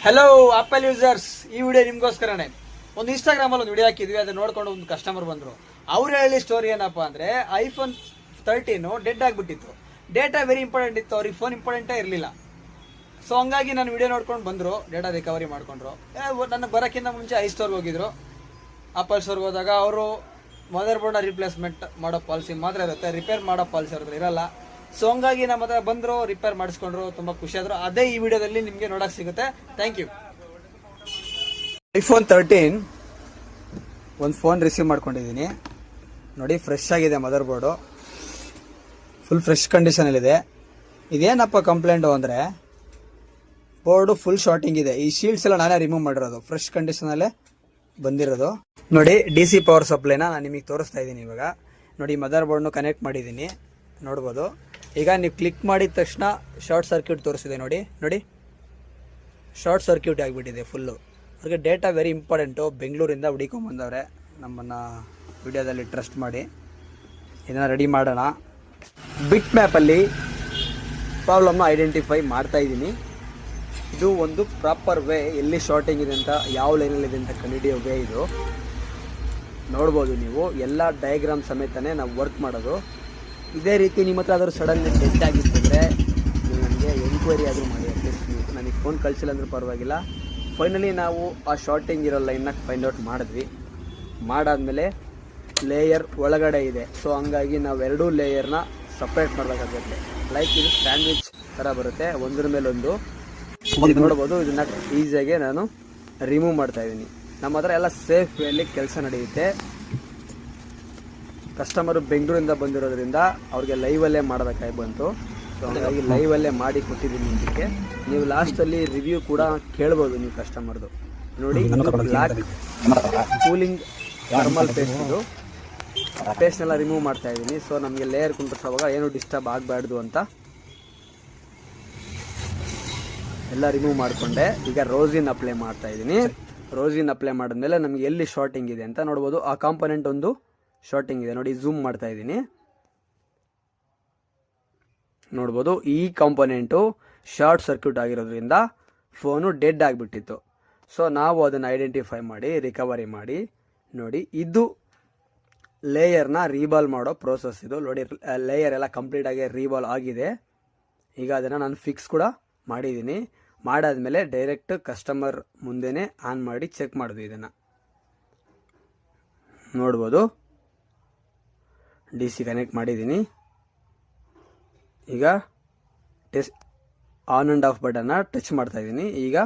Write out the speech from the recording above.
Hello apple users, ಈ video ನಿಮ್ಗೋಸ್ಕರನೇ. ಒಂದು ಇನ್ಸ್ಟಾಗ್ರಾಮಲ್ಲಿ ಒಂದು ವಿಡಿಯೋ ಹಾಕಿದ್ವಿ, ಅದನ್ನ ನೋಡ್ಕೊಂಡು ಒಂದು ಕಸ್ಟಮರ್ ಬಂದರು. ಅವ್ರು ಹೇಳಿ ಸ್ಟೋರಿ ಏನಪ್ಪ ಅಂದರೆ, ಐಫೋನ್ 13 ಡೆಡ್ ಆಗಿಬಿಟ್ಟಿತ್ತು. ಡೇಟಾ ವೆರಿ ಇಂಪಾರ್ಟೆಂಟ್ ಇತ್ತು, ಅವ್ರಿಗೆ ಫೋನ್ ಇಂಪಾರ್ಟೆಂಟೇ ಇರಲಿಲ್ಲ. ಸೊ ಹಂಗಾಗಿ ನಾನು ವಿಡಿಯೋ ನೋಡ್ಕೊಂಡು ಬಂದರು, ಡೇಟಾ ರಿಕವರಿ ಮಾಡ್ಕೊಂಡ್ರು. ನನಗೆ ಬರೋಕ್ಕಿಂತ ಮುಂಚೆ ಸ್ಟೋರ್ಗೆ ಹೋಗಿದ್ರು. ಆಪಲ್ ಸ್ಟೋರ್ಗೆ ಹೋದಾಗ ಅವರು ಮದರ್ ಬೋರ್ಡ್ನ ರಿಪ್ಲೇಸ್ಮೆಂಟ್ ಮಾಡೋ ಪಾಲಿಸಿ ಮಾತ್ರ ಇರುತ್ತೆ, ರಿಪೇರ್ ಮಾಡೋ ಪಾಲಿಸಿ ಅವ್ರದ್ದು ಇರಲ್ಲ. ಸೊ ಹಂಗಾಗಿ ನಮ್ಮ ಹತ್ರ ಬಂದರು, ರಿಪೇರ್ ಮಾಡಿಸ್ಕೊಂಡ್ರು, ತುಂಬ ಖುಷಿಯಾದರು. ಅದೇ ಈ ವಿಡಿಯೋದಲ್ಲಿ ನಿಮಗೆ ನೋಡೋಕೆ ಸಿಗುತ್ತೆ. Thank you. ಐಫೋನ್ 13 ಒಂದು ಫೋನ್ ರಿಸೀವ್ ಮಾಡ್ಕೊಂಡಿದ್ದೀನಿ ನೋಡಿ. ಫ್ರೆಶ್ ಆಗಿದೆ, ಮದರ್ ಬೋರ್ಡು ಫುಲ್ ಫ್ರೆಶ್ ಕಂಡೀಷನಲ್ಲಿದೆ. ಇದೇನಪ್ಪ ಕಂಪ್ಲೇಂಟು ಅಂದರೆ, ಬೋರ್ಡು ಫುಲ್ ಶಾರ್ಟಿಂಗ್ ಇದೆ. ಈ ಶೀಲ್ಡ್ಸ್ ಎಲ್ಲ ನಾನೇ ರಿಮೂವ್ ಮಾಡಿರೋದು, ಫ್ರೆಶ್ ಕಂಡೀಷನಲ್ಲೇ ಬಂದಿರೋದು. ನೋಡಿ, DC ಪವರ್ ಸಪ್ಲೈನ ನಾನು ನಿಮಗೆ ತೋರಿಸ್ತಾ ಇದ್ದೀನಿ ಇವಾಗ. ನೋಡಿ, ಮದರ್ ಬೋರ್ಡ್ನು ಕನೆಕ್ಟ್ ಮಾಡಿದ್ದೀನಿ, ನೋಡ್ಬೋದು. ಈಗ ನೀವು ಕ್ಲಿಕ್ ಮಾಡಿದ ತಕ್ಷಣ ಶಾರ್ಟ್ ಸರ್ಕ್ಯೂಟ್ ತೋರಿಸಿದೆ. ನೋಡಿ ನೋಡಿ, ಶಾರ್ಟ್ ಸರ್ಕ್ಯೂಟ್ ಆಗಿಬಿಟ್ಟಿದೆ ಫುಲ್ಲು. ಅವ್ರಿಗೆ ಡೇಟಾ ವೆರಿ ಇಂಪಾರ್ಟೆಂಟು. ಬೆಂಗಳೂರಿಂದ ಹುಡುಕೊಂಬಂದವ್ರೆ, ನಮ್ಮನ್ನು ವಿಡಿಯೋದಲ್ಲಿ ಟ್ರಸ್ಟ್ ಮಾಡಿ ಇದನ್ನು ರೆಡಿ ಮಾಡೋಣ. ಬಿಟ್ ಮ್ಯಾಪಲ್ಲಿ ಪ್ರಾಬ್ಲಮ್ನ ಐಡೆಂಟಿಫೈ ಮಾಡ್ತಾಯಿದ್ದೀನಿ. ಇದು ಒಂದು ಪ್ರಾಪರ್ ವೇ, ಎಲ್ಲಿ ಶಾರ್ಟಿಂಗ್ ಇದೆ ಅಂತ, ಯಾವ ಲೈನಲ್ಲಿದೆ ಅಂತ ಕಂಡುಹಿಡಿಯೋ ವೇ ಇದು. ನೋಡ್ಬೋದು ನೀವು, ಎಲ್ಲ ಡಯಾಗ್ರಾಮ್ ಸಮೇತನೇ ನಾವು ವರ್ಕ್ ಮಾಡೋದು. ಇದೇ ರೀತಿ ನಿಮ್ಮ ಹತ್ರ ಆದರೂ ಸಡನ್ಲಿ ಡೆಡ್ ಆಗಿರ್ತಂದರೆ ನೀವು ನನಗೆ ಎಂಕ್ವೈರಿ ಆದರೂ ಮಾಡಿ. ಅಟ್ಲೀಸ್ಟ್ ನೀವು ನನಗೆ ಫೋನ್ ಕಳಿಸಿಲ್ಲ ಅಂದರೂ ಪರವಾಗಿಲ್ಲ. ಫೈನಲಿ ನಾವು ಆ ಶಾರ್ಟಿಂಗ್ ಇರೋ ಲೈನ್ನ ಫೈಂಡ್ ಔಟ್ ಮಾಡಿದ್ವಿ. ಮಾಡಾದಮೇಲೆ ಲೇಯರ್ ಒಳಗಡೆ ಇದೆ, ಸೊ ಹಂಗಾಗಿ ನಾವು ಎರಡೂ ಲೇಯರ್ನ ಸಪ್ರೇಟ್ ಮಾಡಬೇಕಾಗುತ್ತೆ. ಲೈಕ್ ಇದು ಸ್ಯಾಂಡ್ವಿಚ್ ಥರ ಬರುತ್ತೆ, ಒಂದ್ರ ಮೇಲೊಂದು. ನೋಡ್ಬೋದು, ಇದನ್ನು ಈಸಿಯಾಗಿ ನಾನು ರಿಮೂವ್ ಮಾಡ್ತಾಯಿದ್ದೀನಿ. ನಮ್ಮ ಹತ್ರ ಎಲ್ಲ ಸೇಫ್ ವೇಯಲ್ಲಿ ಕೆಲಸ ನಡೆಯುತ್ತೆ. ಕಸ್ಟಮರು ಬೆಂಗಳೂರಿಂದ ಬಂದಿರೋದ್ರಿಂದ ಅವ್ರಿಗೆ ಲೈವಲ್ಲೇ ಮಾಡೋದಕ್ಕಾಗಿ ಬಂತು. ಸೊ ಹಾಗಾಗಿ ಲೈವಲ್ಲೇ ಮಾಡಿ ಕೊಟ್ಟಿದ್ದೀನಿ ನಿಮಗೆ. ನೀವು ಲಾಸ್ಟಲ್ಲಿ ರಿವ್ಯೂ ಕೂಡ ಕೇಳ್ಬೋದು ನೀವು ಕಸ್ಟಮರ್ದು. ನೋಡಿ, ಬ್ಲ್ಯಾಕ್ ಕೂಲಿಂಗ್ ಥರ್ಮಲ್ ಪೇಸ್ಟ್, ಇದು ಪೇಸ್ಟ್ನೆಲ್ಲ ರಿಮೂವ್ ಮಾಡ್ತಾ ಇದ್ದೀನಿ. ಸೊ ನಮಗೆ ಲೇಯರ್ ಕುಂಡ್ರಿಸೋವಾಗ ಏನು ಡಿಸ್ಟರ್ಬ್ ಆಗಬಾರ್ದು ಅಂತ ಎಲ್ಲ ರಿಮೂವ್ ಮಾಡಿಕೊಂಡೆ. ಈಗ ರೋಸಿನ್ ಅಪ್ಲೈ ಮಾಡ್ತಾ ಇದ್ದೀನಿ. ರೋಸಿನ್ ಅಪ್ಲೈ ಮಾಡಿದ್ಮೇಲೆ ನಮಗೆ ಎಲ್ಲಿ ಶಾರ್ಟಿಂಗ್ ಇದೆ ಅಂತ ನೋಡ್ಬೋದು. ಆ ಕಾಂಪೊನೆಂಟ್ ಒಂದು ಶಾರ್ಟಿಂಗ್ ಇದೆ ನೋಡಿ, ಝೂಮ್ ಮಾಡ್ತಾ ಇದ್ದೀನಿ. ನೋಡ್ಬೋದು, ಈ ಕಾಂಪೊನೆಂಟು ಶಾರ್ಟ್ ಸರ್ಕ್ಯೂಟ್ ಆಗಿರೋದ್ರಿಂದ ಫೋನು ಡೆಡ್ ಆಗಿಬಿಟ್ಟಿತ್ತು. ಸೊ ನಾವು ಅದನ್ನು ಐಡೆಂಟಿಫೈ ಮಾಡಿ ರಿಕವರಿ ಮಾಡಿ. ನೋಡಿ, ಇದು ಲೇಯರ್ನ ರೀಬಾಲ್ ಮಾಡೋ ಪ್ರೋಸೆಸ್ ಇದು. ನೋಡಿ, ಲೇಯರ್ ಎಲ್ಲ ಕಂಪ್ಲೀಟಾಗಿ ರೀಬಾಲ್ ಆಗಿದೆ. ಈಗ ಅದನ್ನು ನಾನು ಫಿಕ್ಸ್ ಕೂಡ ಮಾಡಿದ್ದೀನಿ. ಮಾಡಾದ್ಮೇಲೆ ಡೈರೆಕ್ಟ್ ಕಸ್ಟಮರ್ ಮುಂದೆನೇ ಆನ್ ಮಾಡಿ ಚೆಕ್ ಮಾಡಿದ್ವಿ. ಇದನ್ನು ನೋಡ್ಬೋದು, DC ಕನೆಕ್ಟ್ ಮಾಡಿದ್ದೀನಿ. ಈಗ ಆನ್ ಆ್ಯಂಡ್ ಆಫ್ ಬಟನ್ನ ಟಚ್ ಮಾಡ್ತಾ ಇದ್ದೀನಿ. ಈಗ